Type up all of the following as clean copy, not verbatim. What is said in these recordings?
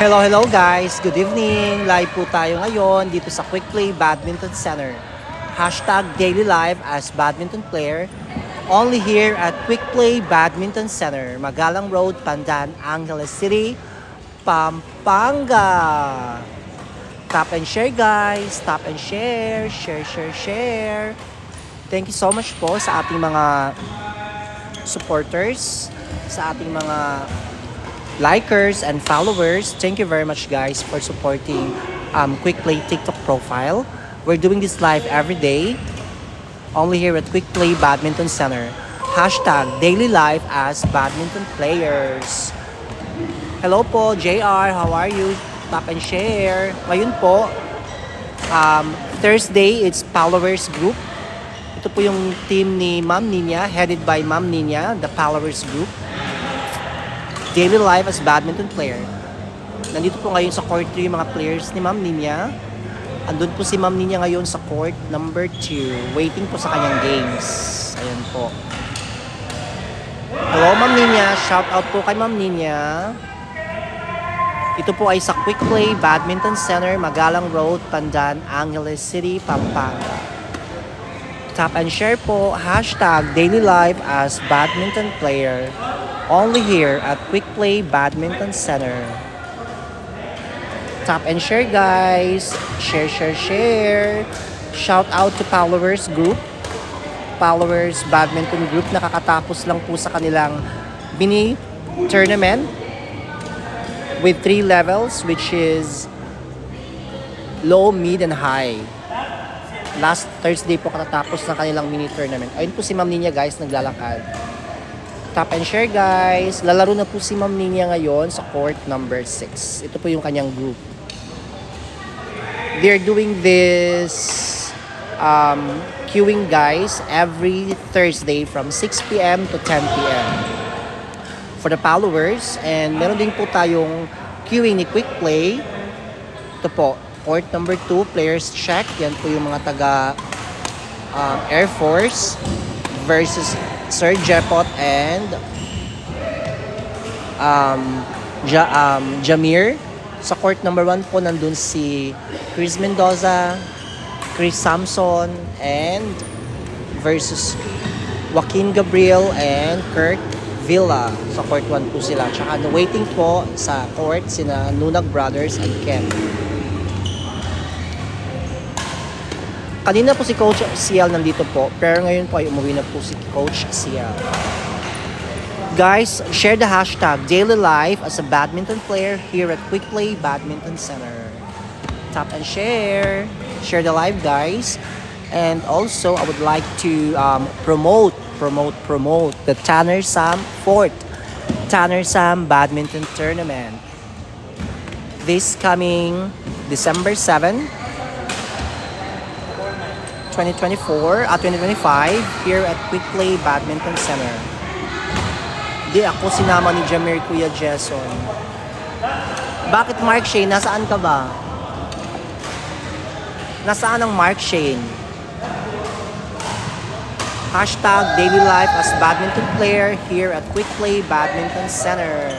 Hello guys! Good evening! Live po tayo ngayon dito sa Quick Play Badminton Center. Hashtag daily live as badminton player. Only here at Quick Play Badminton Center, Magalang Road, Pandan, Angeles City, Pampanga. Tap and share guys! Tap and share! Share! Thank you so much po sa ating mga supporters, sa ating mga likers and followers. Thank you very much guys for supporting Quick Play TikTok profile. We're doing this live every day only here at Quick Play Badminton Center. Hashtag daily life as badminton players. Hello po JR, how are you? Tap and share. Ngayon po Thursday, it's followers group. Ito po yung team ni Ma'am Nina, headed by Ma'am Nina, the followers group. Daily life as badminton player. Nandito po ngayon sa court 3 yung mga players ni Ma'am Nina. Andun po si Ma'am Nina ngayon sa court number 2, waiting po sa kanyang games. Ayan po. Hello Ma'am Nina, shout out po kay Ma'am Nina. Ito po ay sa Quick Play Badminton Center, Magalang Road, Pandan, Angeles City, Pampanga. Tap and share po, hashtag daily life as badminton player. Only here at Quick Play Badminton Center. Tap and share guys. Share. Shout out to followers group. Followers badminton group. Nakakatapos lang po sa kanilang mini tournament with 3 levels, which is low, mid, and high. Last Thursday po katatapos ng kanilang mini tournament. Ayun po si Ma'am Nina guys, naglalakad. Tap and share guys. Lalaro na po si Ma'am Nina ngayon sa court number 6. Ito po yung kanyang group. They're doing this queuing guys every Thursday from 6 p.m. to 10 p.m. for the followers. And meron din po tayong queuing ni Quick Play. Ito po, court number 2, players check. Yan po yung mga taga Air Force versus Sir Jepot and Jamir. Sa court number 1 po nandun si Chris Mendoza, Chris Samson, and versus Joaquin Gabriel and Kurt Villa. Sa court 1 po sila. Tsaka waiting po sa court sina Nunag Brothers and Ken. Kanina po si Coach CL nandito po, pero ngayon po ay umuwi na po si Coach CL. Guys, share the hashtag daily life as a badminton player here at Quick Play Badminton Center. Tap and share. Share the live guys. And also, I would like to promote the Tanner Sam 4th Tanner Sam Badminton Tournament. This coming December 7, 2025 here at Quick Play Badminton Center. Di ako sinama ni Jamir Kuya Jason. Bakit Mark Shane? Nasaan ka ba? Nasaan ang Mark Shane? Hashtag daily life as badminton player here at Quick Play Badminton Center.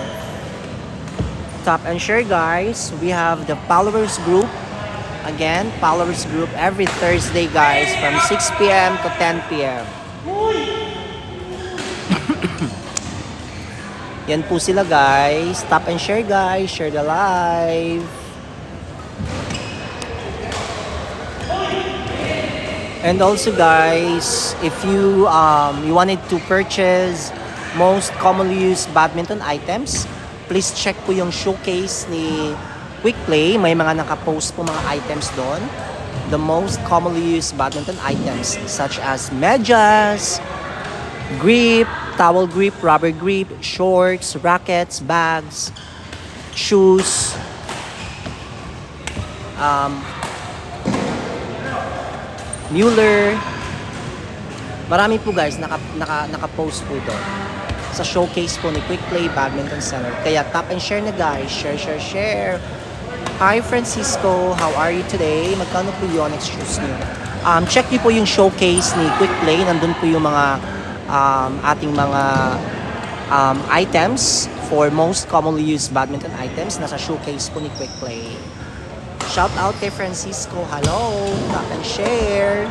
Tap and share guys. We have the followers group. Again, followers group every Thursday guys from 6 p.m. to 10 p.m. Yan po sila guys. Tap and share guys. Share the live. And also guys, if you wanted to purchase most commonly used badminton items, please check po yung showcase ni Quick Play. May mga nakapost po mga items doon. The most commonly used badminton items such as medyas, grip, towel grip, rubber grip, shorts, rackets, bags, shoes, Mueller. Marami po guys naka-post po doon sa showcase po ni Quick Play Badminton Center. Kaya tap and share na guys. Share. Hi Francisco, how are you today? Magkano po yung shoes niyo? Check niyo po yung showcase ni Quick Play. Nandun po yung mga ating mga items for most commonly used badminton items. Nasa showcase po ni Quick Play. Shout out kay Francisco. Hello! Tap and share.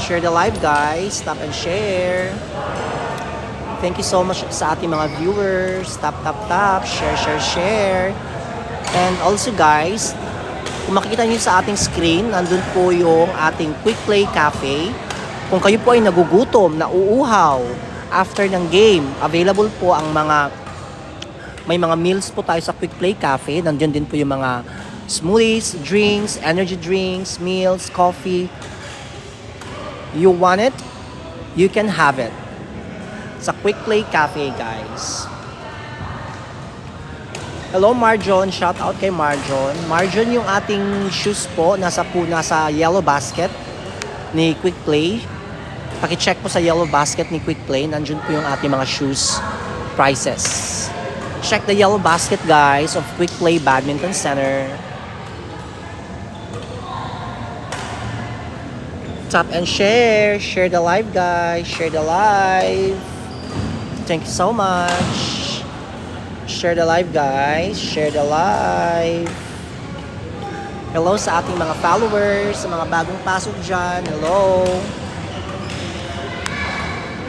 Share the live, guys. Tap and share. Thank you so much sa ating mga viewers. Tap, tap, tap. Share, share, share. And also, guys, kung makikita nyo sa ating screen, nandun po yung ating Quick Play Cafe. Kung kayo po ay nagugutom, nauuhaw, after ng game, available po ang may mga meals po tayo sa Quick Play Cafe. Nandiyan din po yung mga smoothies, drinks, energy drinks, meals, coffee. You want it? You can have it. Sa Quick Play Cafe, guys. Hello, Marjon. Shout out kay Marjon. Marjon, yung ating shoes po, nasa yellow basket ni Quick Play. Paki-check po sa yellow basket ni Quick Play. Nandiyan po yung ating mga shoes prices. Check the yellow basket, guys, of Quick Play Badminton Center. Tap and share. Share the live, guys. Share the live. Thank you so much. Share the live, guys. Share the live. Hello sa ating mga followers, sa mga bagong pasok dyan. Hello.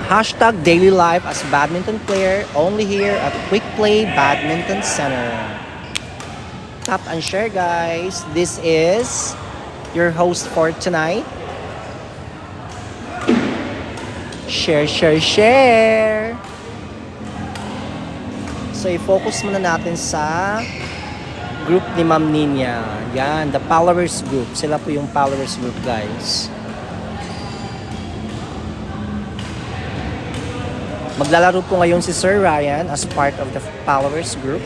Hashtag daily life as badminton player only here at Quick Play Badminton Center. Tap and share, guys. This is your host for tonight. Share, share, share. So, i-focus muna natin sa group ni Ma'am Nina. Yan, the followers group. Sila po yung followers group, guys. Maglalaro po ngayon si Sir Ryan as part of the followers group.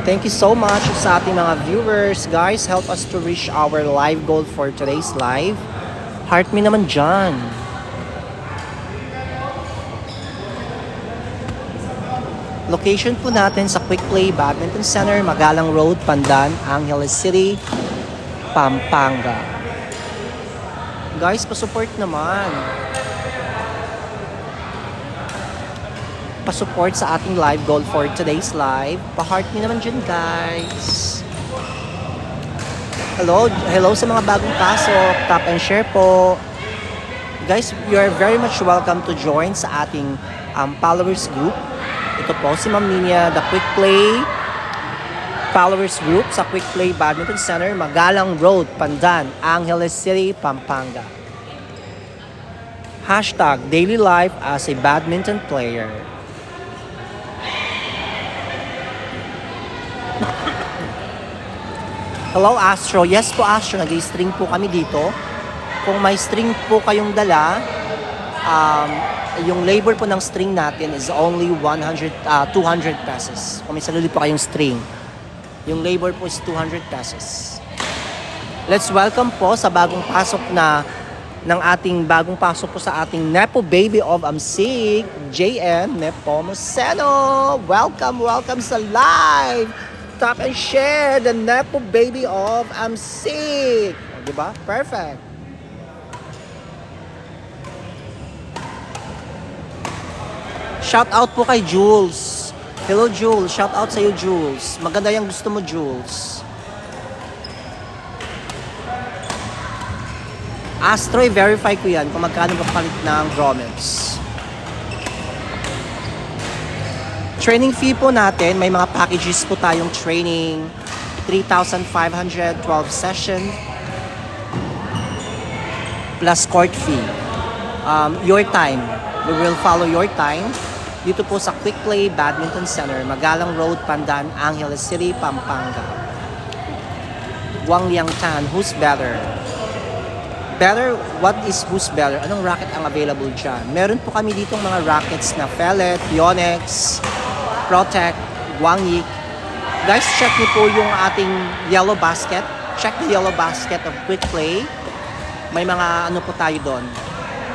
Thank you so much sa ating mga viewers. Guys, help us to reach our live goal for today's live. Heart me naman dyan. Location po natin sa Quick Play Badminton Center, Magalang Road, Pandan, Angeles City, Pampanga. Guys, pasupport naman. Pasupport sa ating live goal for today's live. Pa-heart me naman dyan, guys. Hello sa mga bagong pasok. Tap and share po. Guys, you are very much welcome to join sa ating followers group. Ito po si Ma'am Nina, the Quick Play followers group sa Quick Play Badminton Center, Magalang Road, Pandan, Angeles City, Pampanga. Hashtag daily life as a badminton player. Hello, Astro. Yes po, Astro. Nag-string po kami dito. Kung may string po kayong dala, yung labor po ng string natin is only 200 pesos. Kung may sarili po kayong string, yung labor po is 200 pesos. Let's welcome po sa bagong pasok ng ating bagong pasok po sa ating Nepo Baby of Amsig, JN Nepomuceno. Welcome sa live. Tap and share the Nepo Baby of Amsig. Diba? Perfect. Shout out po kay Jules. Hello, Jules. Shout out sa iyo, Jules. Maganda yung gusto mo, Jules. Astro, verify ko yan kung magkano kapalit ng grommets. Training fee po natin, may mga packages po tayong training, 3,500, 12 session, plus court fee. Your time, we will follow your time. Dito po sa Quick Play Badminton Center, Magalang Road, Pandan, Angeles City, Pampanga. Wang Liang Tan, who's better? Better, what is who's better? Anong racket ang available dyan? Meron po kami ditong mga rackets na Fellet, Yonex, Protect, Guangyik. Guys, check niyo po yung ating yellow basket. Check the yellow basket of Quick Play. May mga ano po tayo doon.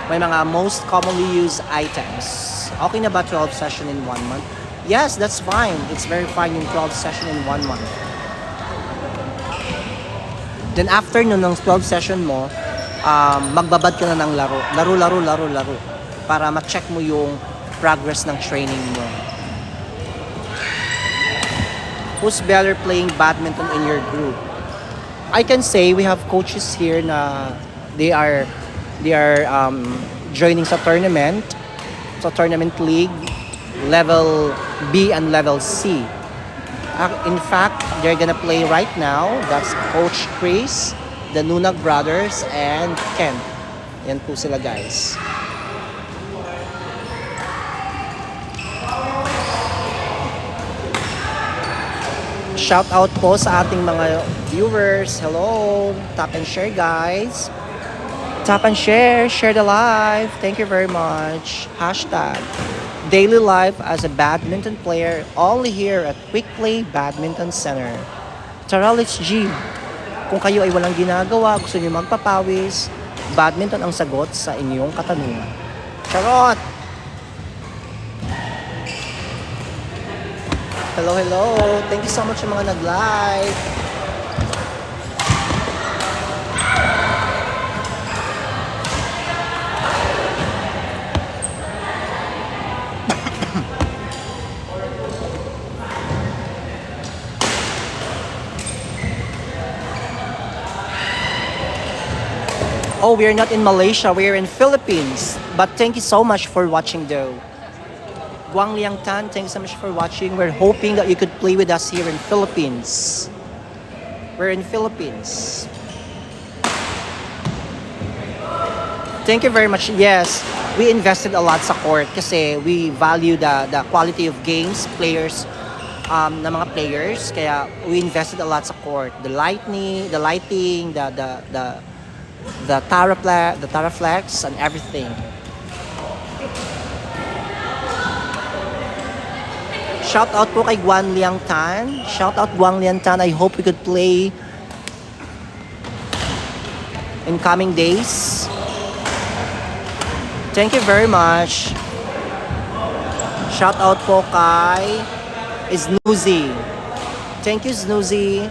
May mga most commonly used items. Okay na ba 12 session in 1 month? Yes, that's fine. It's very fine yung 12 session in 1 month. Then after nun ng 12 session mo, magbabad ka na ng laro. Laro. Para ma-check mo yung progress ng training mo. Who's better playing badminton in your group? I can say we have coaches here na they are joining sa tournament league level B and level C. In fact, they're gonna play right now. That's Coach Chris, the Nunag brothers, and Ken. Yan po sila, guys. Shout out po sa ating mga viewers. Hello. Tap and share, guys. Tap and share. Share the live. Thank you very much. Hashtag daily life as a badminton player only here at Quick Play Badminton Center. Tara, let's G. Kung kayo ay walang ginagawa, gusto niyo magpapawis, badminton ang sagot sa inyong katanungan. Charot! Hello. Thank you so much sa mga nag-live. Oh, we are not in Malaysia, we are in Philippines. But thank you so much for watching though. Guang Liang Tan, thank you so much for watching. We're hoping that you could play with us here in Philippines. We're in Philippines. Thank you very much. Yes, we invested a lot sa court kasi we value the quality of games, players, na mga players. Kaya we invested a lot sa court. The lighting, the Taraflex and everything. Shout out po kay Guan Liang Tan. Shout out Guan Liang Tan. I hope we could play in coming days. Thank you very much. Shout out po kay Snoozy. Thank you, Snoozy.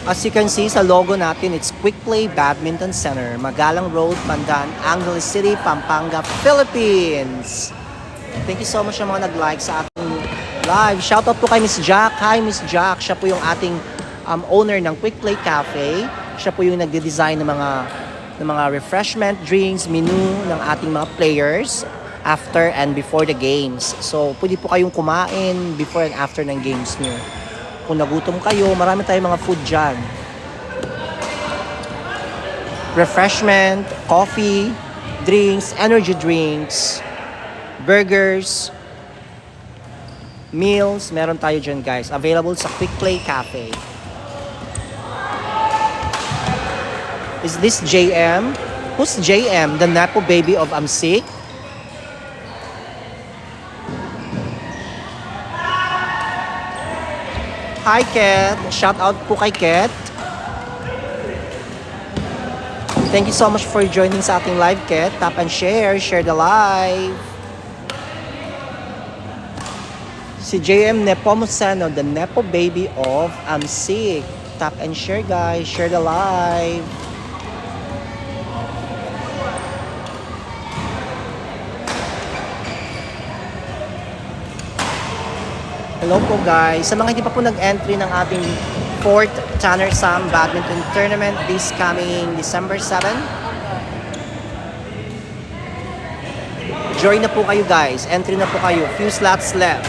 As you can see sa logo natin, it's Quick Play Badminton Center, Magalang Road, Pandan, Angeles City, Pampanga, Philippines. Thank you so much sa mga nag-like sa ating live. Shoutout po kay Miss Jack. Hi, Miss Jack. Siya po yung ating owner ng Quick Play Cafe. Siya po yung nagde-design ng mga refreshment, drinks, menu ng ating mga players after and before the games. So, pwede po kayong kumain before and after ng games niyo. Kung nagutom kayo, marami tayong mga food dyan. Refreshment, coffee, drinks, energy drinks, burgers, meals, meron tayo dyan guys. Available sa Quick Play Cafe. Is this JM? Who's JM? The Nepo baby of Amsik? Hi, Ket. Shout out po kay Ket. Thank you so much for joining sa ating live, Ket. Tap and share. Share the live. Si JM Nepomuceno, the Nepo baby of Amsik. Tap and share, guys. Share the live. Hello po guys. Sa mga hindi pa po nag-entry ng ating 4th Tanner Sam Badminton Tournament this coming December 7. Join na po kayo guys. Entry na po kayo. Few slots left.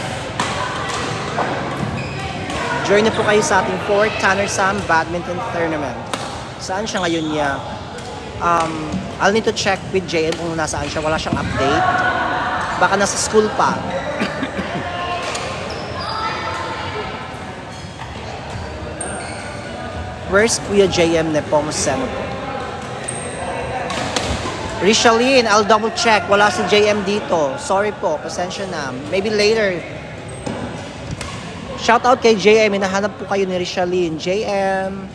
Join na po kayo sa ating 4th Tanner Sam Badminton Tournament. Saan siya ngayon niya? I'll need to check with JM kung nasaan siya. Wala siyang update. Baka nasa school pa. Where's Kuya JM Nepomuceno po? Rishalyn, I'll double check. Wala si JM dito. Sorry po, pasensya na. Maybe later. Shout out kay JM. Hinahanap po kayo ni Rishalyn. JM,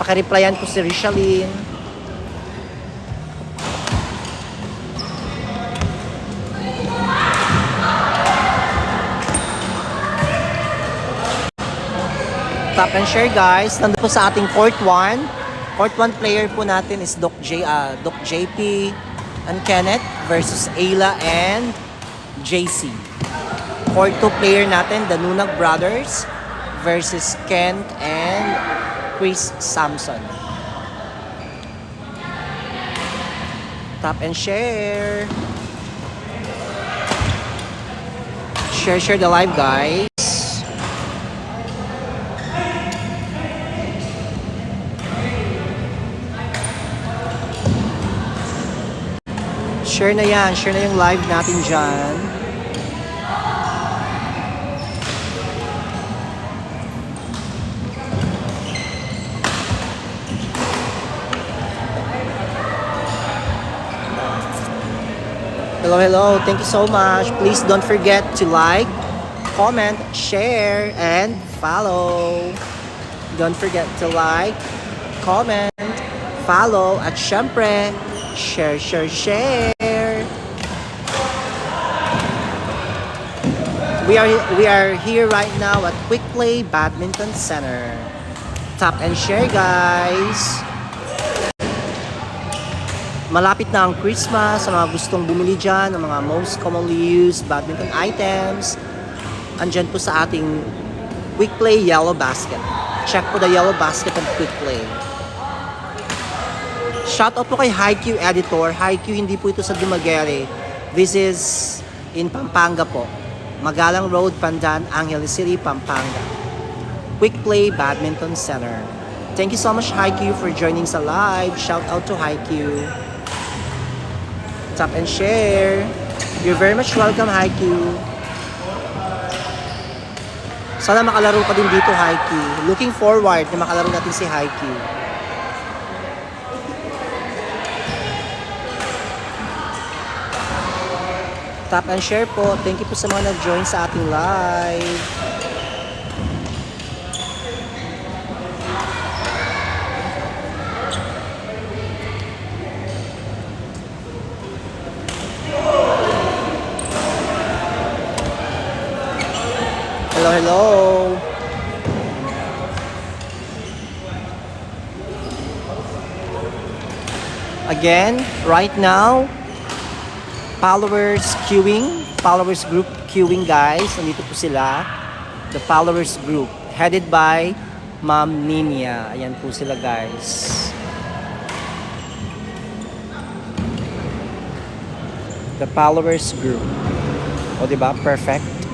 pakireplyan ko si Rishalyn. Tap and share guys. Nandun po sa ating court 1. Court 1 player po natin is Doc JP and Kenneth versus Ayla and JC. Court 2 player natin, the Nunag Brothers versus Kent and Chris Samson. Tap and share. Share the live guys. Share na yan. Share na yung live natin dyan. Hello. Thank you so much. Please don't forget to like, comment, share, and follow. Don't forget to like, comment, follow, at syempre, share. We are here right now at Quick Play Badminton Center. Tap and share guys. Malapit na ang Christmas, sa mga gustong bumili dyan ng mga most commonly used badminton items. Andyan po sa ating Quick Play Yellow Basket. Check po the Yellow Basket and Quick Play. Shoutout po kay HiQ Editor. HiQ, hindi po ito sa Dumaguete. This is in Pampanga po. Magalang Road, Pandan, Angeles City, Pampanga. Quick Play Badminton Center. Thank you so much HiQ for joining sa live. Shoutout to HiQ. Tap and share. You're very much welcome, Haiku. Sana makalaro ka din dito, Haiku. Looking forward na makalaro natin si Haiku. Tap and share po. Thank you po sa mga nag-join sa ating live. Hello. Again, right now, followers group queuing guys. Nandito po sila. The followers group, headed by Ma'am Ninia. Ayan po sila guys. The followers group. O diba? Perfect.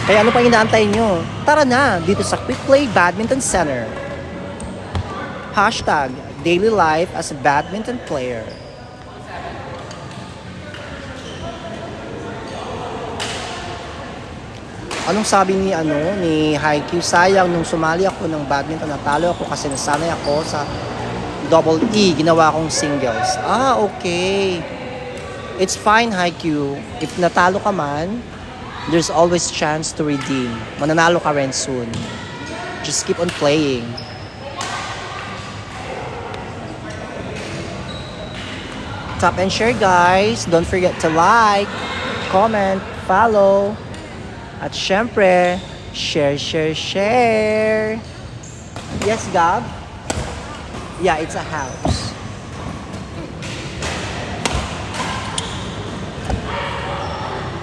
Kaya ano pang inaantay nyo? Tara na, dito sa Quick Play Badminton Center. Hashtag daily life as a badminton player. Anong sabi ni Haiku? Sayang nung sumali ako ng badminton, natalo ako kasi nasanay ako sa double E, ginawa kong singles. Okay. It's fine, Haiku. If natalo ka man, there's always chance to redeem. Mananalo ka rin soon. Just keep on playing. Tap and share guys. Don't forget to like, comment, follow. At syempre, share. Yes, Gab? Yeah, it's a house.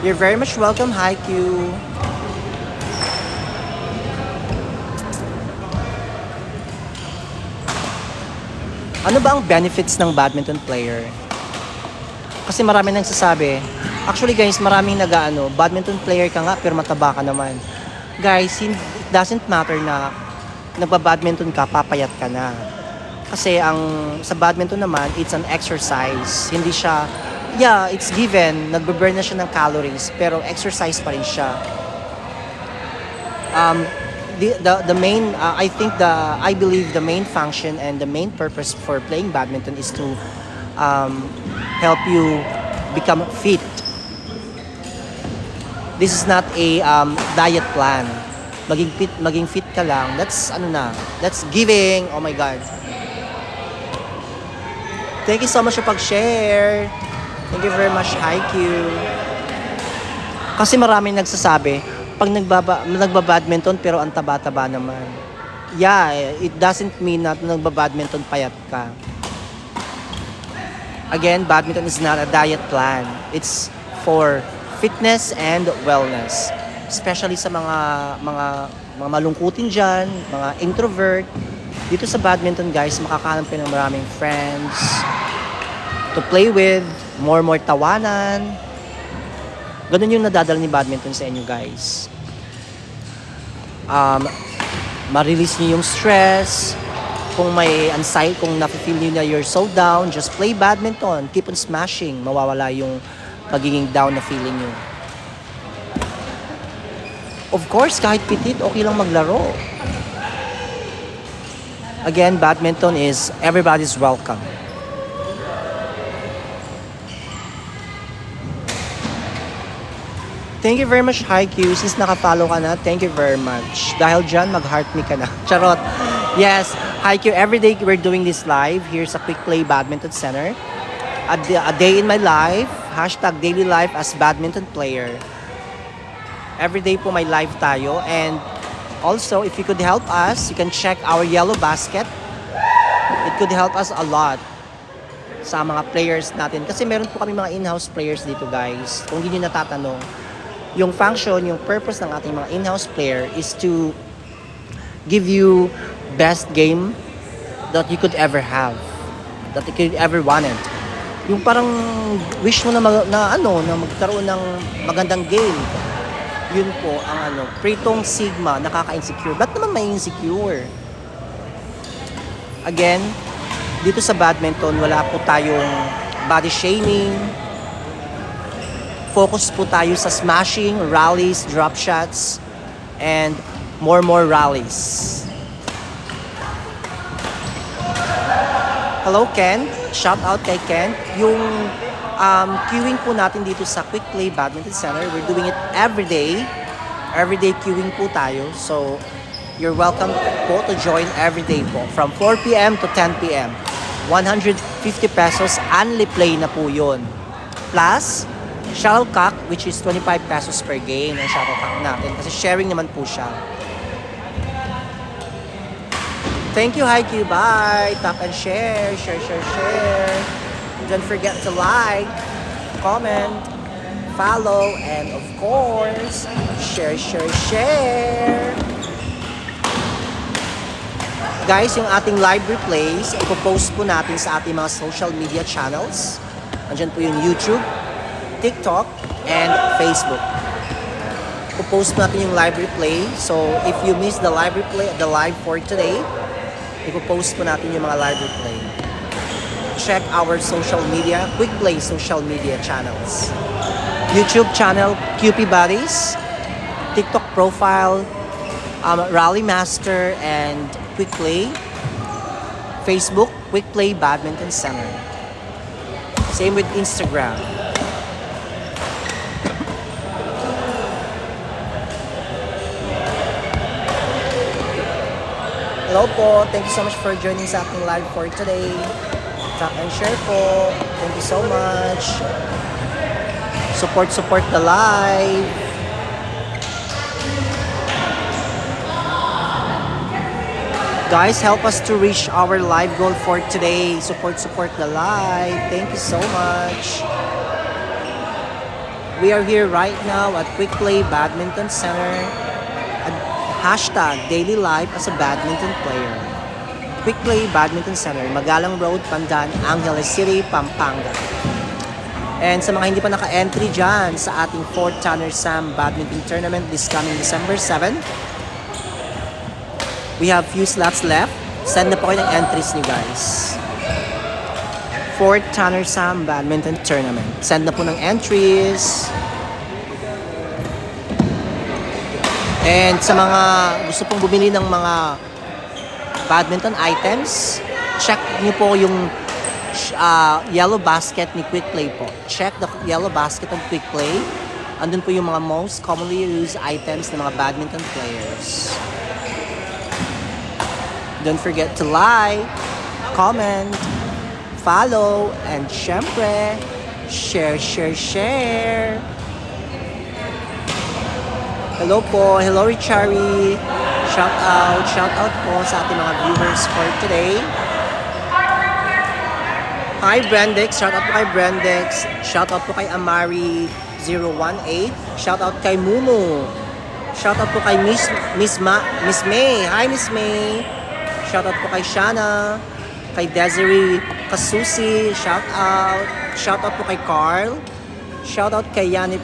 You're very much welcome, Haiku. Ano ba ang benefits ng badminton player? Kasi marami nang sasabi. Actually guys, maraming badminton player ka nga pero mataba ka naman. Guys, it doesn't matter na nagba-badminton ka, papayat ka na. Kasi sa badminton naman, it's an exercise. Hindi siya it's given, nagbe-burn na siya ng calories, pero exercise pa rin siya. The main, I believe the main function and the main purpose for playing badminton is to help you become fit. This is not a diet plan. Maging fit ka lang. That's that's giving. Oh my God. Thank you so much sa pag-share. Thank you very much, Haiku. Kasi maraming nagsasabi, Pag nagbabadminton pero ang taba-taba naman. Yeah, it doesn't mean na nagbabadminton payat ka. Again, badminton is not a diet plan. It's for fitness and wellness. Especially sa mga malungkutin diyan, mga introvert. Dito sa badminton, guys, makakahanap kayo ng maraming friends to play with, more tawanan. Ganun yung nadadala ni badminton sa inyo, guys. Ma-release niyo yung stress. Kung may anxiety, kung nafe-feel niyo na you're so down, just play badminton. Keep on smashing. Mawawala yung pagiging down na feeling niyo. Of course, kahit pitit, okay lang maglaro. Again, badminton is everybody's welcome. Thank you very much, Haikyuu. Since naka-follow ka na, thank you very much. Dahil dyan, mag-heart me ka na. Charot. Yes, Haikyuu, everyday we're doing this live here sa Quick Play Badminton Center. A day in my life, hashtag daily life as badminton player. Everyday po may live tayo. And also, if you could help us, you can check our yellow basket. It could help us a lot sa mga players natin. Kasi meron po kami mga in-house players dito, guys. Kung hindi nyo natatanong, yung function, yung purpose ng ating mga in-house player is to give you best game that you could ever have, that you could ever wanted. Yung parang wish mo na magkaroon ng magandang game. Yun po ang Pritong Sigma, nakaka-insecure. Ba't naman may insecure? Again, dito sa badminton, wala po tayong body shaming. Focus po tayo sa smashing, rallies, drop shots, and more rallies. Hello, Ken. Shout out kay Ken. Yung queuing po natin dito sa Quick Play Badminton Center, we're doing it every day. Everyday queuing po tayo. So, you're welcome po to join every day po. From 4 p.m. to 10 p.m. 150 pesos, only play na po yun. Plus, shuttlecock, which is 25 pesos per game ang shuttlecock natin. Kasi sharing naman po siya. Thank you, Haikyuu. Bye! Tap and share. Share. Don't forget to like, comment, follow, and of course, share. Guys, yung ating live replays, ipopost po natin sa ating mga social media channels. Andyan po yung YouTube, TikTok, and Facebook. Ipopost natin yung live replay. So, if you miss the live replay, the live for today, ipopost po natin yung mga live replay. Check our social media, Quick Play social media channels. YouTube channel, QP Buddies. TikTok profile, Rally Master, and Quick Play. Facebook, Quick Play Badminton Center. Same with Instagram. Hello po. Thank you so much for joining sa ating live for today. Tap and share po. Thank you so much. Support the live. Guys, help us to reach our live goal for today. Support the live. Thank you so much. We are here right now at Quick Play Badminton Center. Hashtag daily life as a badminton player. Quick Play Badminton Center, Magalang Road, Pandan, Angeles City, Pampanga. And sa mga hindi pa naka-entry dyan sa ating 4th Tanner Sam Badminton Tournament this coming December 7, we have few slots left. Send na po kayo ng entries niyo, guys. 4th Tanner Sam Badminton Tournament. Send na po ng entries. And sa mga gusto pong bumili ng mga badminton items, check niyo po yung yellow basket ni Quick Play po. Check the yellow basket of Quick Play. Andun po yung mga most commonly used items ng mga badminton players. Don't forget to like, comment, follow, and syempre, share. Hello po. Hello, Richari. Shout out po sa ating mga viewers for today. Hi, Brandex. Shout out po kay Brandex. Shout out po kay Amari018. Shout out kay Mumu. Shout out po kay Miss May. Hi, Miss May. Shout out po kay Shana. Kay Desiree Kasusi. Shout out. Shout out po kay Carl. Shout out kay Yani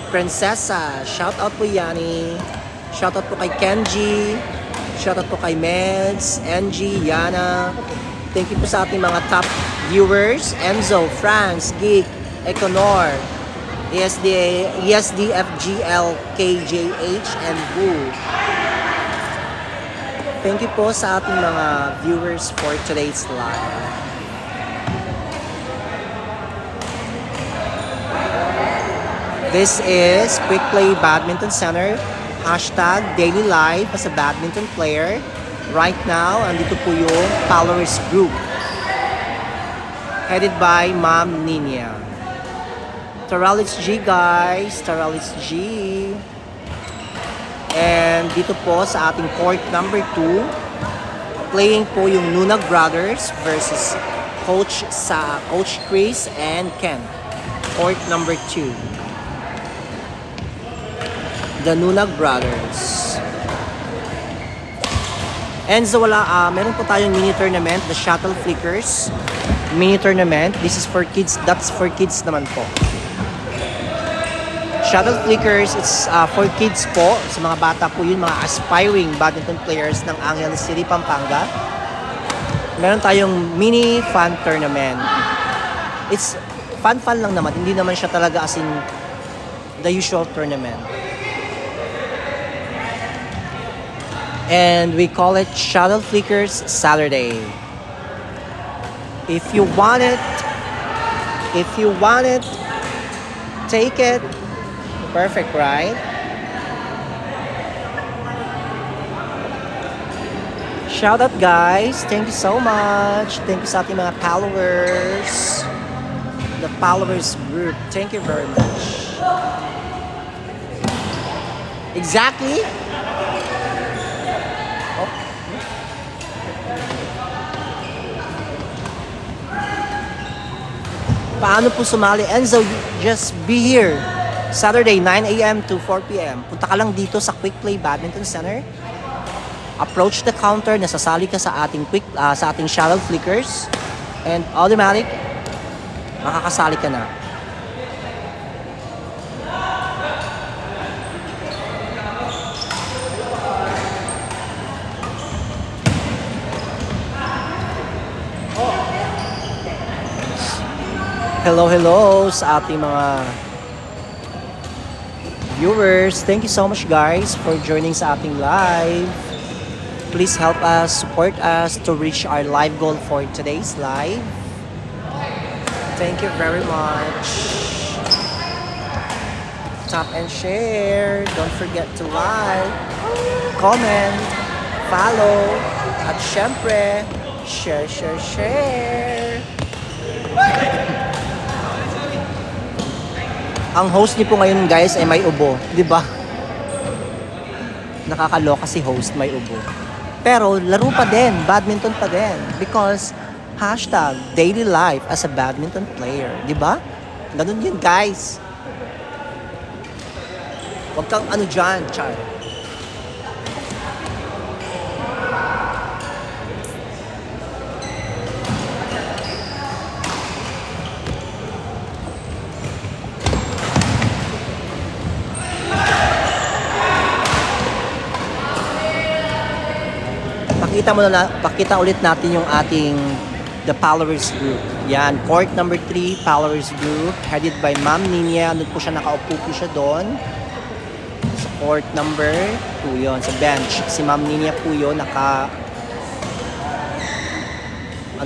Princesa. Shout out po Yani. Shout out po kay Kenji. Shout out po kay Meds, NG, Yana. Thank you po sa ating mga top viewers. Enzo, France, Geek, Econor, ESDFGL, KJH, and Boo. Thank you po sa ating mga viewers for today's live. This is Quick Play Badminton Center. Hashtag daily life as a badminton player. Right now, andito po yung followers group. Headed by Ma'am Nina. Taralis G guys. Taralis G. And dito po sa ating court number 2. Playing po yung Nunag Brothers versus Coach Chris and Ken. Court number 2. The Nunag Brothers. And so meron po tayong mini tournament, the Shuttle Flickers mini tournament. This is for kids, that's for kids naman po. Shuttle Flickers, it's for kids po, sa mga bata po yun, mga aspiring badminton players ng Angeles City, Pampanga. Meron tayong mini fun tournament. It's fun lang naman, hindi naman siya talaga as in the usual tournament. And we call it Shuttle Flickers Saturday. If you want it, take it. Perfect, right? Shout out guys. Thank you so much. Thank you sa ating mga followers. The followers group. Thank you very much. Exactly. Paano po sumali? Enzo, just be here. Saturday, 9 a.m. to 4 p.m. Punta ka lang dito sa Quick Play Badminton Center. Approach the counter, nasasali ka sa ating sa ating Shuttle Flickers. And automatic, makakasali ka na. Hello sa ating mga viewers. Thank you so much guys for joining sa ating live. Please help us, support us to reach our live goal for today's live. Thank you very much. Tap and share. Don't forget to like, comment, follow, at syempre, share. Ang host niyo po ngayon guys ay may ubo, di ba? Nakakaloka si host, may ubo. Pero laro pa din, badminton pa din. Because hashtag daily life as a badminton player, di ba? Ganun yun guys. Huwag kang ano dyan, Char. Pakita ulit natin yung ating the followers group. Yan, court number 3, followers group, headed by Ma'am Nina. Ano po siya, nakaupo po siya doon. Sa court number 2 yon, sa bench. Si Ma'am Nina po yun, ano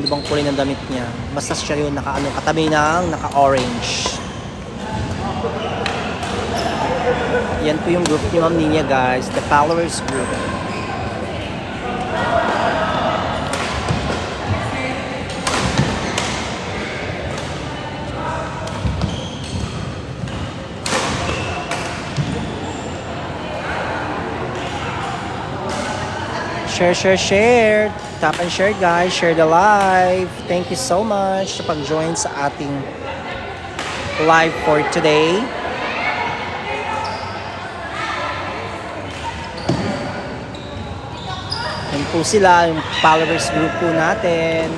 bang kulay ng damit niya? Basta siya yun, katabi ng naka-orange. Yan po yung group ni Ma'am Nina guys, the followers group. Share, share, share. Tap and share guys. Share the live. Thank you so much sa pag-join sa ating live for today. Yan po sila, yung followers group po natin.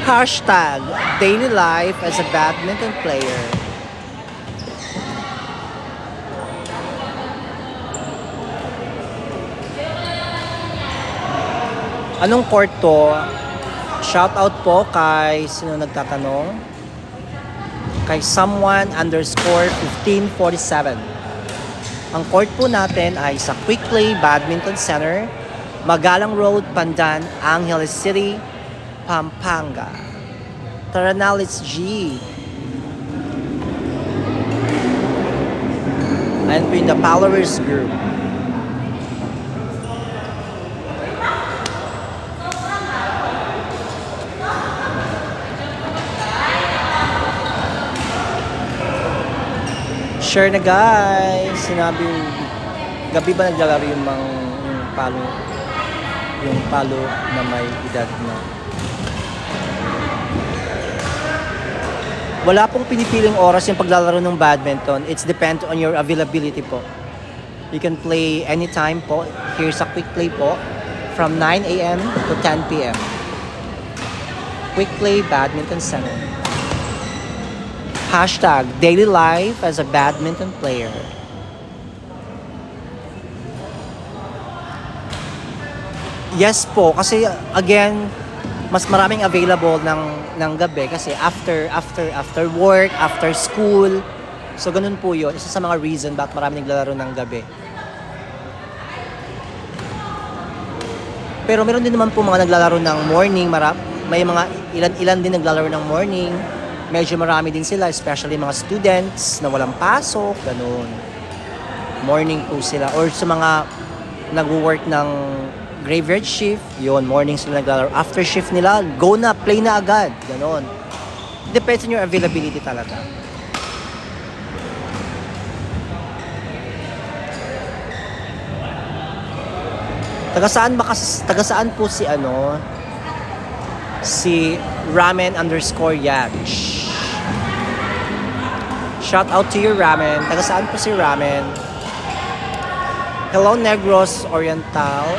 Hashtag daily life as a badminton player. Anong court to? Shout out po kay sino nagtatanong? Kay someone underscore 1547. Ang court po natin ay sa Quick Play Badminton Center, Magalang Road, Pandan, Angeles City, Pampanga. Tara na, let's G. Ayan po yung the followers group. Share na guys. Sinabi yung gabi ba naglalaro yung palo na may edad na. Wala pong pinipiling oras yung paglalaro ng badminton. It's depend on your availability po. You can play anytime po. Here's a Quick Play po from 9 a.m. to 10 p.m. Quick Play Badminton Center. Hashtag daily life as a badminton player. Yes po, kasi again, mas maraming available ng gabi kasi after work, after school. So ganun po 'yon. Isa sa mga reason bakit marami naglalaro ng gabi. Pero meron din naman po mga naglalaro ng morning, may mga ilan din naglalaro ng morning. Medyo marami din sila, especially mga students na walang pasok, ganun. Morning po sila. Or sa mga nag-work ng graveyard shift, yun, morning sila naglalaro. After shift nila, go na, play na agad, ganun. Depends on your availability talaga. Taga saan po si si Ramen underscore Yach. Shout out to you, Ramen. Taga saan po si Ramen? Hello, Negros Oriental.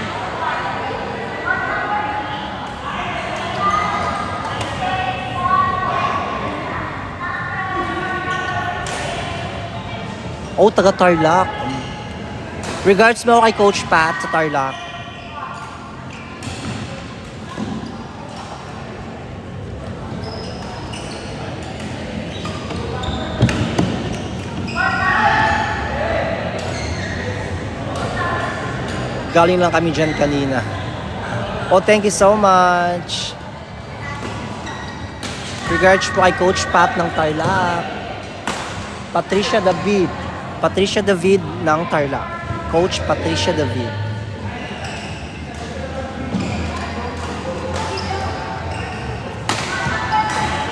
Oh, taga Tarlac. Regards mo kay Coach Pat sa Tarlac. Galing lang kami dyan kanina. Oh, thank you so much. Regards po kay Coach Pat ng Tarlac. Patricia David ng Tarlac. Coach Patricia David.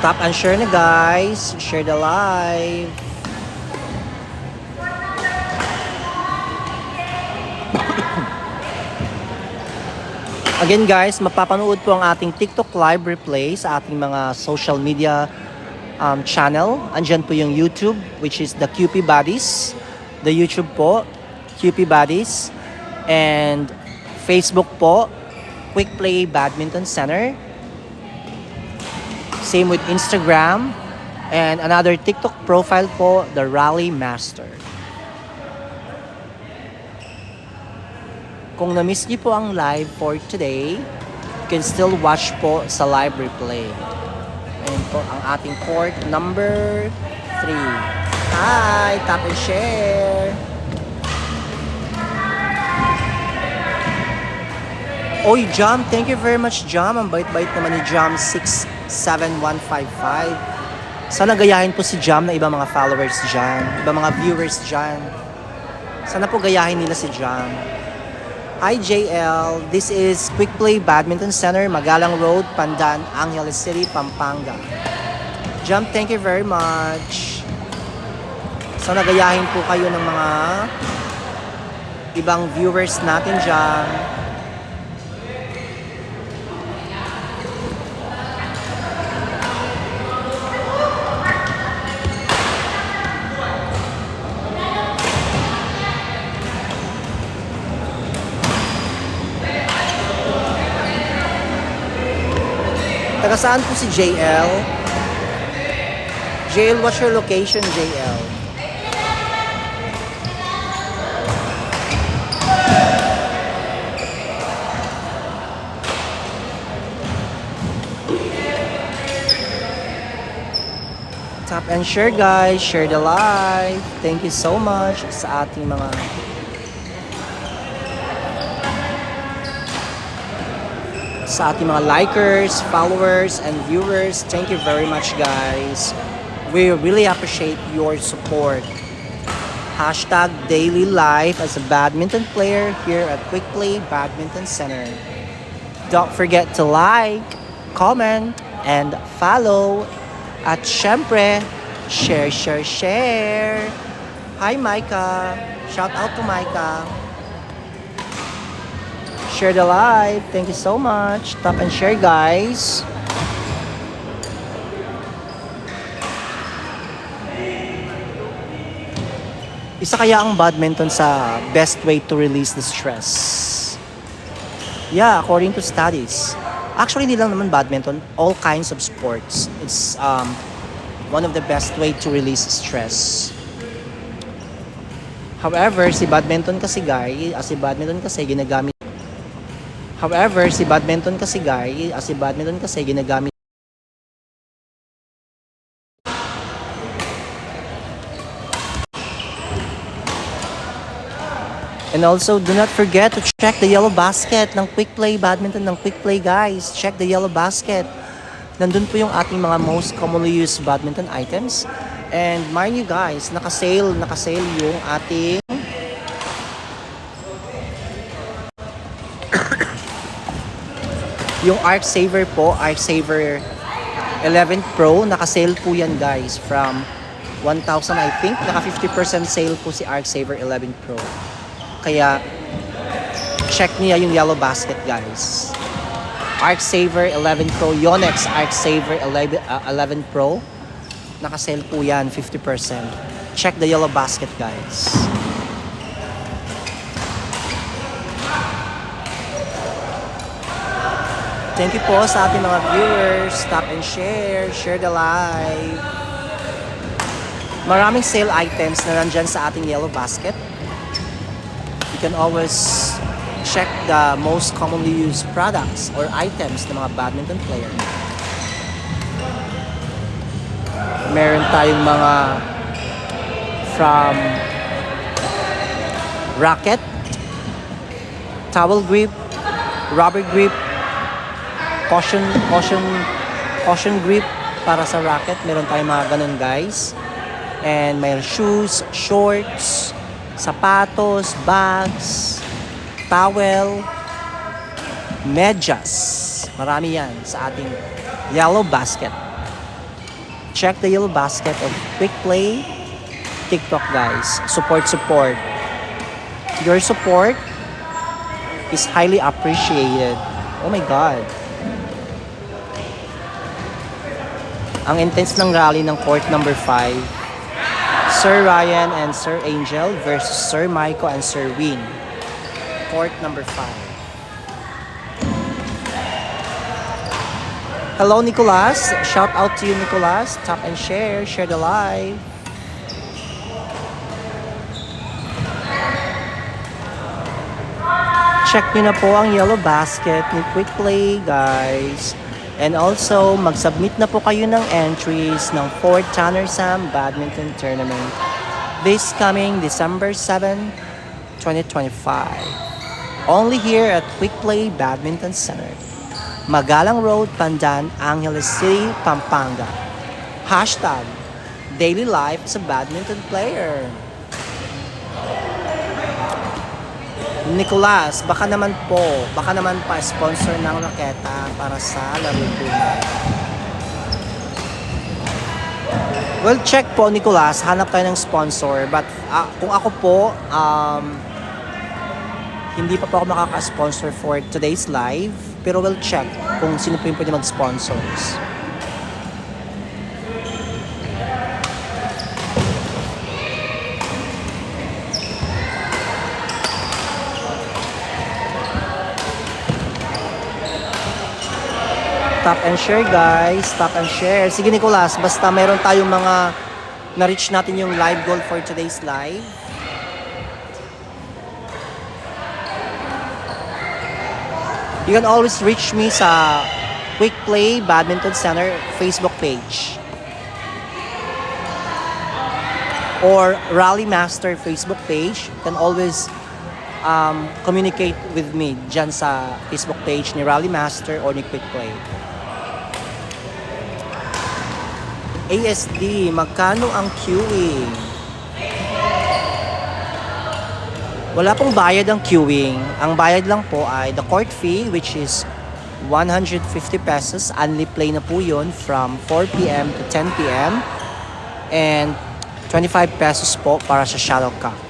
Tap and share na guys. Share the live. Again guys, mapapanood po ang ating TikTok live replay sa ating mga social media channel. Andyan po yung YouTube, which is the QP Buddies. The YouTube po, QP Buddies. And Facebook po, Quick Play Badminton Center. Same with Instagram. And another TikTok profile po, The Rally Master. Kung na-miss niyo po ang live for today, you can still watch po sa live replay. Ayan po ang ating court number 3. Hi! Tap and share! Oy, Jam! Thank you very much, Jam! Ang bait-bait naman ni Jam 67155. Sana gayahin po si Jam na ibang mga followers dyan, ibang mga viewers dyan. Sana po gayahin nila si Jam. Hi JL, this is Quick Play Badminton Center, Magalang Road, Pandan, Angeles City, Pampanga. Jam, thank you very much. So nagayahin po kayo ng mga ibang viewers natin dyan. Taga saan po si JL? JL, what's your location, JL? Tap and share, guys. Share the live. Thank you so much sa ating mga likers, followers, and viewers. Thank you very much, guys. We really appreciate your support. Hashtag daily life as a badminton player here at Quick Play Badminton Center. Don't forget to like, comment, and follow. At syempre, share, share, share. Hi, Micah. Shout out to Micah. Share the live. Thank you so much. Tap and share, guys. Isa kaya ang badminton sa best way to release the stress? Yeah, according to studies. Actually, hindi lang naman badminton. All kinds of sports. It's one of the best way to release stress. However, si badminton kasi ginagamit And also, do not forget to check the yellow basket ng Quick Play Badminton, ng Quick Play, guys. Check the yellow basket. Nandun po yung ating mga most commonly used badminton items. And mind you, guys, naka-sale yung ating yung Arc Saver po, Arc Saver 11 Pro, naka-sale po yan, guys, from 1,000, I think. Naka 50% sale po si Arc Saver 11 Pro. Kaya, check niya yung yellow basket, guys. Arc Saver 11 Pro, Yonex Arc Saver 11 Pro. Naka-sale po yan, 50%. Check the yellow basket, guys. Thank you po sa ating mga viewers. Stop and share. Share the live. Maraming sale items na nandyan sa ating yellow basket. You can always check the most commonly used products or items ng mga badminton player. Meron tayong mga from racket, towel grip, rubber grip, caution grip para sa racket. Meron tayong mga ganun, guys. And may shoes, shorts, sapatos, bags, towel, medyas. Marami yan sa ating yellow basket. Check the yellow basket of Quick Play TikTok, guys. Support. Your support is highly appreciated. Oh my God. Ang intense ng rally ng court number 5. Sir Ryan and Sir Angel versus Sir Maiko and Sir Win. Court number 5. Hello, Nicolas. Shout out to you, Nicolas. Tap and share. Share the live. Check nyo na po ang yellow basket ni Quick Play, guys. And also, mag-submit na po kayo ng entries ng 4th Tanner Sam Badminton Tournament this coming December 7, 2025. Only here at Quick Play Badminton Center, Magalang Road, Pandan, Angeles City, Pampanga. Hashtag daily life as a badminton player. Nicolas, baka naman pa sponsor ng raketa para sa laro po na. Well, check po, Nicolas. Hanap tayo ng sponsor. But kung ako po, hindi pa po ako makaka-sponsor for today's live. Pero we'll check kung sino po yung pwede mag-sponsors. Tap and share, guys. Tap and share. Sige, Nicolas. Basta meron tayong mga na-reach natin yung live goal for today's live. You can always reach me sa Quick Play Badminton Center Facebook page. Or Rally Master Facebook page. You can always communicate with me dyan sa Facebook page ni Rally Master or ni Quick Play. ASD, magkano ang queuing? Wala pong bayad ang queuing. Ang bayad lang po ay the court fee, which is 150 pesos. Only play na po yun from 4 p.m. to 10 p.m. And 25 pesos po para sa shuttlecock.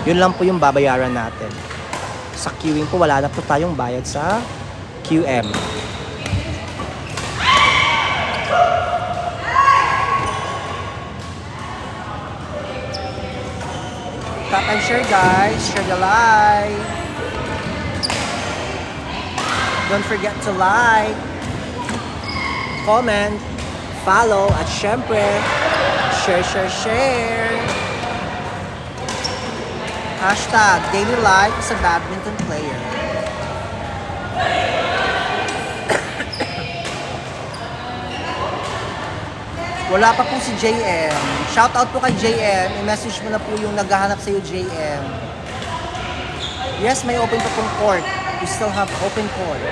Yun lang po yung babayaran natin. Sa queuing po, wala na po tayong bayad sa QM. Tap and share, guys. Share the live. Don't forget to like, comment, follow, at syempre, share. Hashtag daily life as a badminton player. Wala pa po si JM. Shoutout po kay JM. I-message mo na po yung naghahanap sa'yo, JM. Yes, may open pa pong court. We still have open court.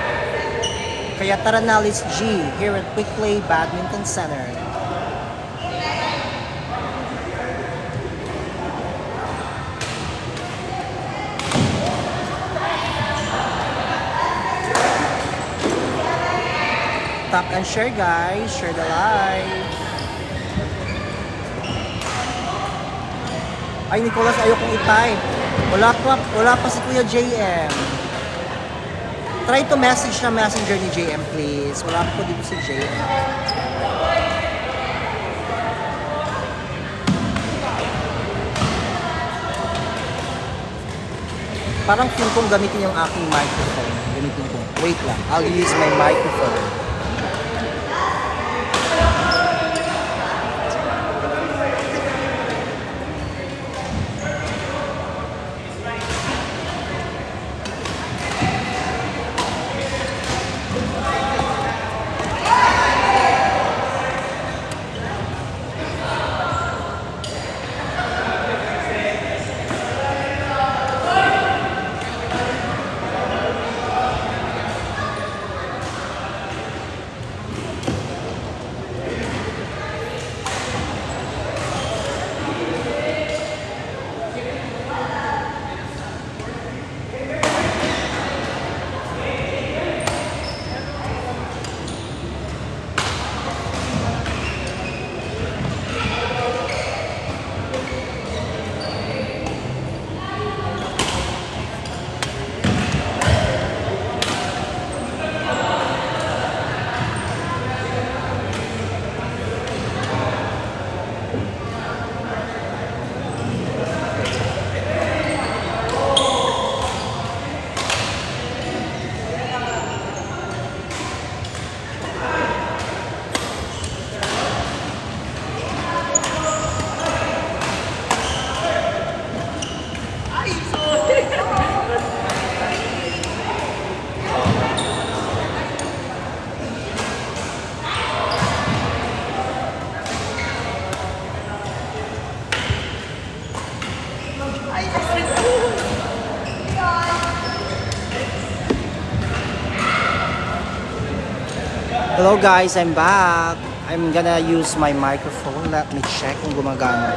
Kaya tara na, let's G here at Quick Play Badminton Center. Tap and share, guys. Share the live. Ay, Nicolas, ayokong i-type. Wala pa si Kuya JM. Try to message na messenger ni JM, please. Wala po dito si JM. Parang feel kong gamitin yung aking microphone. Gamitin ko. Wait lang. I'll use my microphone. Hello guys, I'm back. I'm gonna use my microphone. Let me check kung gumagana.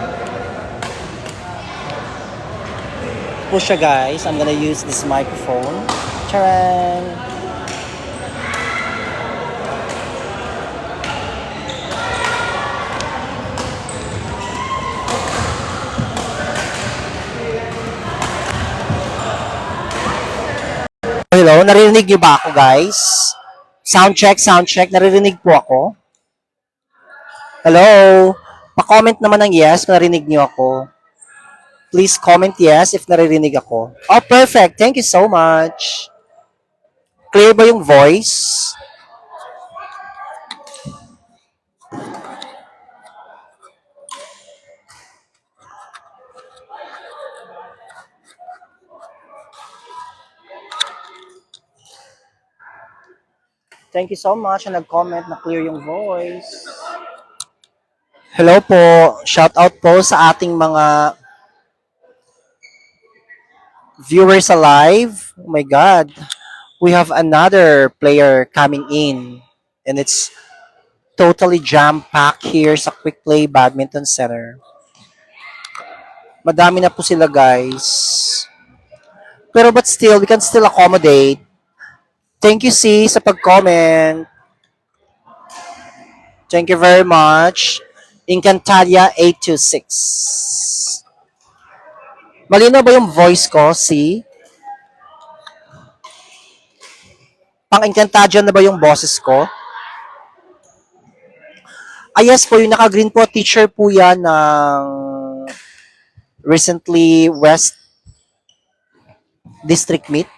Po siya guys, I'm gonna use this microphone. Charan! Hello, naririnig niyo ba ako, guys? Sound check. Naririnig po ako. Hello? Pa-comment naman ng yes kung narinig niyo ako. Please comment yes if naririnig ako. Oh, perfect. Thank you so much. Clear ba yung voice? Thank you so much na nag-comment na clear yung voice. Hello po. Shout out po sa ating mga viewers alive. Oh my God. We have another player coming in. And it's totally jam-packed here sa Quick Play Badminton Center. Madami na po sila, guys. Pero but still, we can still accommodate. Thank you, C, sa pag-comment. Thank you very much. Encantadia 826. Malinaw ba yung voice ko, C? Pang-Encantadia na ba yung boses ko? Ah, yes po, yung naka-green po, teacher po yan ng recently West District Meet.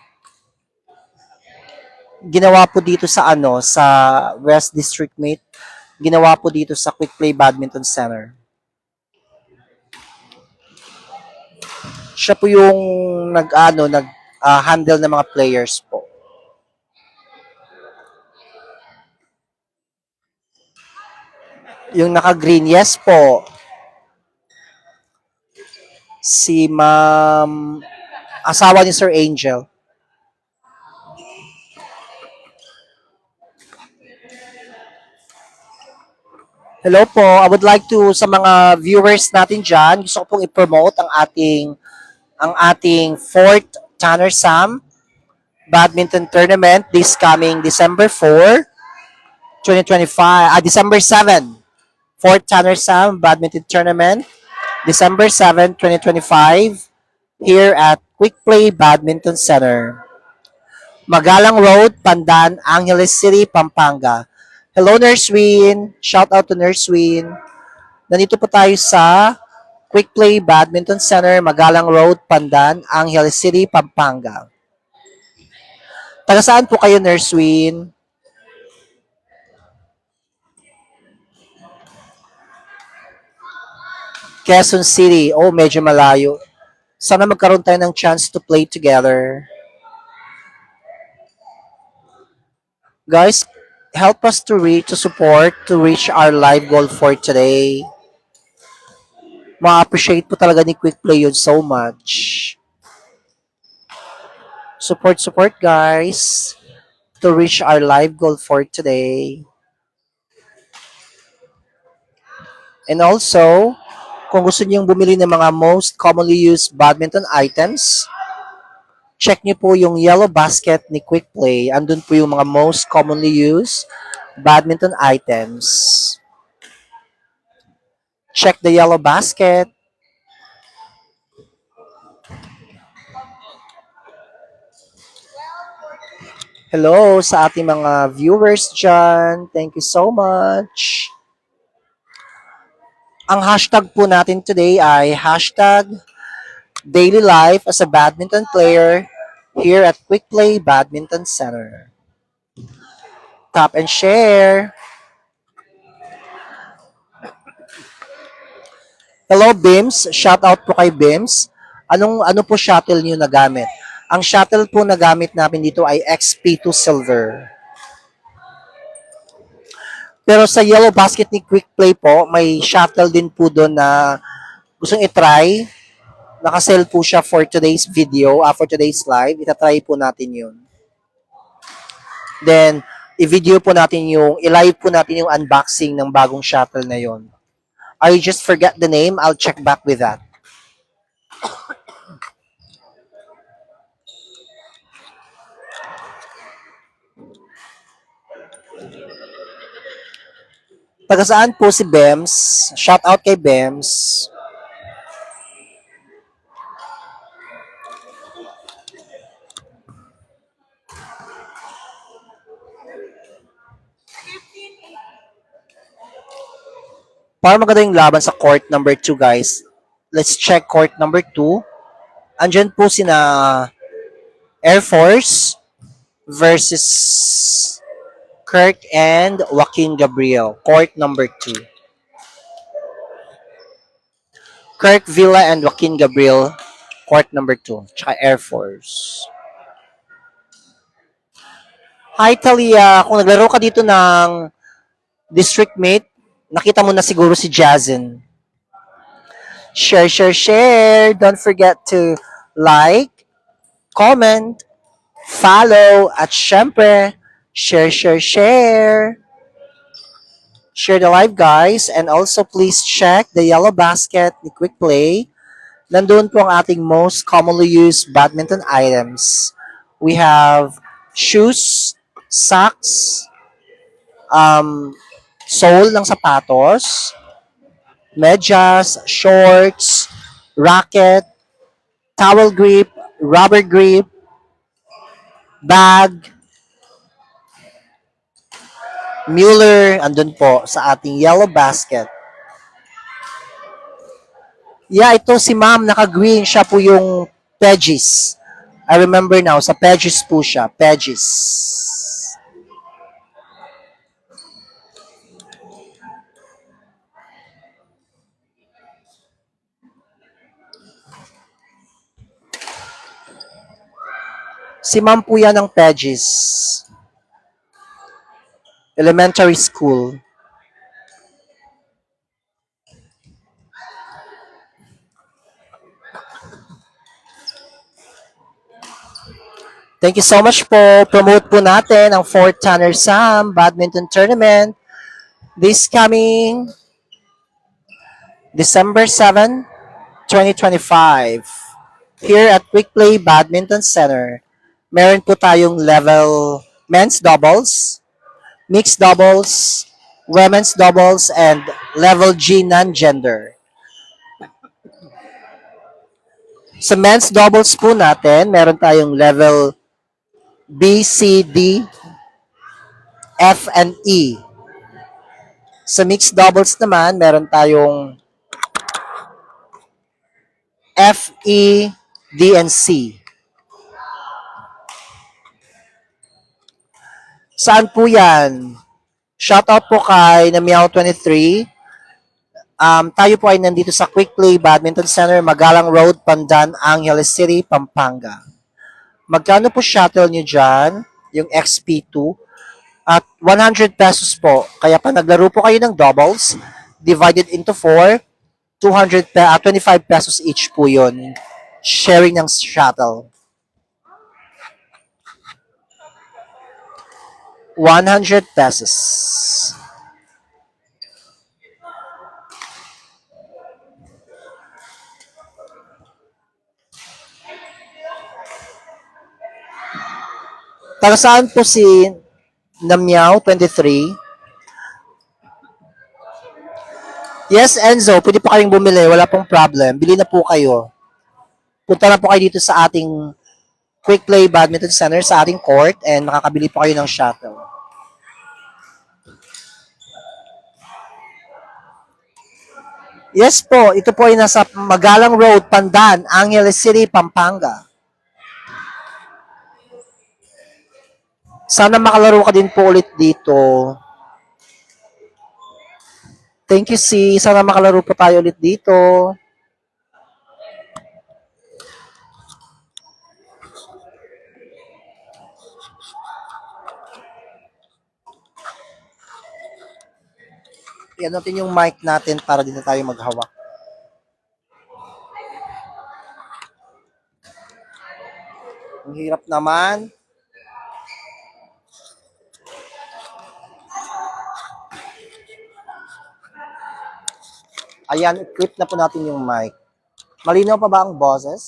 Ginawa po dito sa sa West District Meet. Ginawa po dito sa Quick Play Badminton Center. Siya po yung handle ng mga players po. Yung naka-green, yes po. Si Ma'am, asawa ni Sir Angel. Hello po, I would like to, sa mga viewers natin dyan, gusto ko pong i-promote ang ating 4th Tanner Sam Badminton Tournament this coming December 4, 2025, December 7, 4th Tanner Sam Badminton Tournament, December 7, 2025, here at Quick Play Badminton Center. Magalang Road, Pandan, Angeles City, Pampanga. Hello, Nurse Win. Shout out to Nurse Win. Nandito po tayo sa Quick Play Badminton Center, Magalang Road, Pandan, Angeles City, Pampanga. Taga saan po kayo, Nurse Win? Quezon City. Oh, medyo malayo. Sana magkaroon tayo ng chance to play together. Guys, help us to reach our live goal for today. Ma-appreciate po talaga ni Quick Play yun so much. Support guys to reach our live goal for today. And also, kung gusto niyo bumili ng mga most commonly used badminton items, check niyo po yung yellow basket ni Quick Play. Andun po yung mga most commonly used badminton items. Check the yellow basket. Hello sa ating mga viewers dyan. Thank you so much. Ang hashtag po natin today ay hashtag daily life as a badminton player here at Quick Play Badminton Center. Tap and share. Hello, Bims. Shout out po kay Bims. Ano po shuttle niyo na gamit? Ang shuttle po na gamit namin dito ay XP2 Silver. Pero sa yellow basket ni Quick Play po, may shuttle din po doon na gustong i-try. Nakasell po siya for today's video, for today's live. Itatry po natin yun. Then, i-live po natin yung unboxing ng bagong shuttle na yun. I just forget the name. I'll check back with that. Taga saan po si Bems? Shout out kay Bems. Para maganda yung laban sa court number 2, guys, let's check court number 2. Andyan po sina Air Force versus Kirk and Joaquin Gabriel. Court number 2. Kirk Villa and Joaquin Gabriel. Court number 2. Tsaka Air Force. Hi, Talia. Kung naglaro ka dito ng district mate, nakita mo na siguro si Jazin. Share, share, share. Don't forget to like, comment, follow, at syempre, share, share, share. Share the live, guys. And also, please check the yellow basket, the quick play. Nandun po ang ating most commonly used badminton items. We have shoes, socks, sole ng sapatos, medyas, shorts, racket, towel grip, rubber grip, bag, Mueller, andun po sa ating yellow basket. Yeah, ito si ma'am, naka-green. Siya po yung Pegis. I remember now, sa Pegis po siya. Pegis. Si ma'am po yan ng Pegis. Elementary school. Thank you so much po. Promote po natin ang 4th Tanner Sam Badminton Tournament this coming December 7, 2025. Here at Quick Play Badminton Center, meron po tayong level men's doubles, mixed doubles, women's doubles, and level G non-gender. Sa men's doubles po natin, meron tayong level B, C, D, F, and E. Sa mixed doubles naman, meron tayong F, E, D, and C. Saan po yan? Shoutout po kay Namiao23. Tayo po ay nandito sa Quick Play Badminton Center, Magalang Road, Pandan, Angeles City, Pampanga. Magkano po shuttle nyo dyan? Yung XP2? At 100 pesos po. Kaya pa naglaro po kayo ng doubles, divided into 4, 25 pesos each po yun. Sharing ng shuttle. 100 pesos. Taga saan po si Namiao23? Yes, Enzo, pwede pa kayong bumili. Wala pong problem. Bili na po kayo. Punta na po kayo dito sa ating Quick Play Badminton Center, sa ating court, and makakabili po kayo ng shuttle. Yes po, ito po ay nasa Magalang Road, Pandan, Angeles City, Pampanga. Sana makalaro ka din po ulit dito. Thank you, C. Sana makalaro po tayo ulit dito. Yan natin yung mic natin para dito tayo maghawak. Ang hirap naman. Ayan, equip na po natin yung mic. Malinaw pa ba ang boses?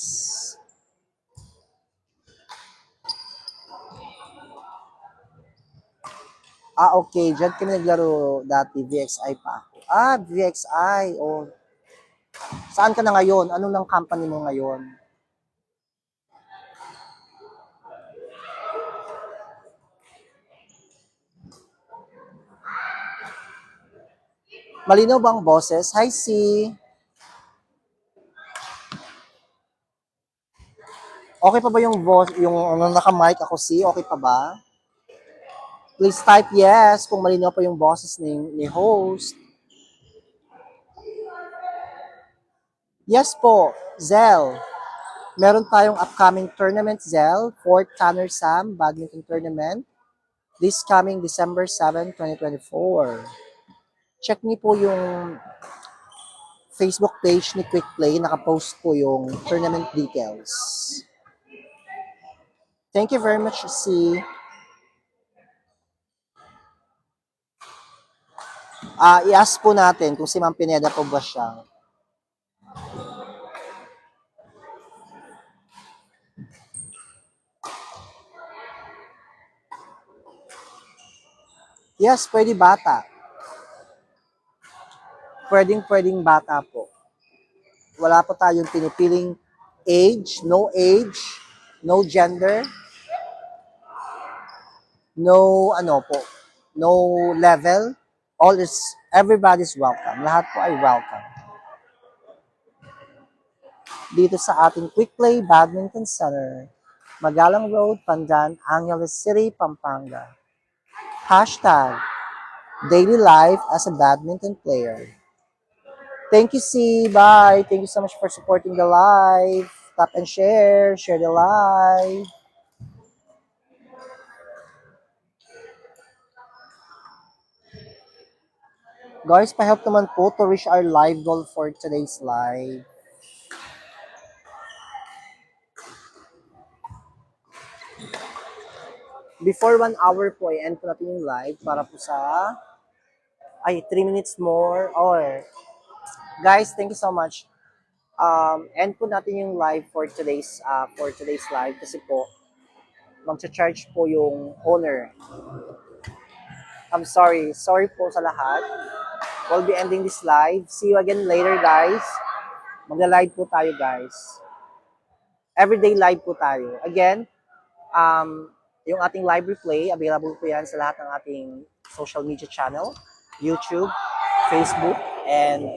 Okay. Diyan kami naglaro dati. VXI pa ako. VXI. Oh. Saan ka na ngayon? Anong ng company mo ngayon? Malinaw ba ang boses? Hi, C. Okay pa ba yung yung ano, naka-mic ako, C? Okay pa ba? Please type yes kung malinaw pa yung boses ni host. Yes po, Zell. Meron tayong upcoming tournament, Zell, for Tanner Sam Badminton Tournament this coming December 7, 2024. Check niyo po yung Facebook page ni Quick Play. Nakapost po yung tournament details. Thank you very much, C. I-ask po natin kung si Ma'am Pineda po ba siya. Yes, pwede bata. Pwedeng bata po. Wala po tayong pinipiling age, no gender, no ano po, no level. Everybody's welcome. Lahat po ay welcome. Dito sa ating Quick Play Badminton Center, Magalang Road, Pandan, Angeles City, Pampanga. Hashtag daily life as a badminton player. Thank you, C. Bye. Thank you so much for supporting the live. Tap and share. Share the live. Guys, pa-help naman po to reach our live goal for today's live. Before 1 hour po, i-end po natin yung live para po sa 3 minutes more. Or, guys, thank you so much. End po natin yung live for today's live kasi po, magcha-charge po yung owner. I'm sorry. Sorry po sa lahat. We'll be ending this live. See you again later, guys. Magla-live po tayo, guys. Everyday live po tayo. Again, yung ating live replay, available po yan sa lahat ng ating social media channel, YouTube, Facebook, and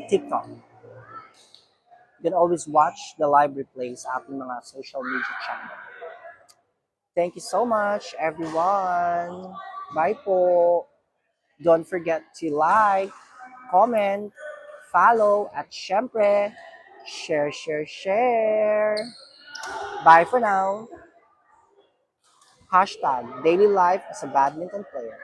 TikTok. You can always watch the live replay sa ating mga social media channel. Thank you so much, everyone. Bye po. Don't forget to like, comment, follow, at syempre, share. Bye for now. Hashtag daily life as a badminton player.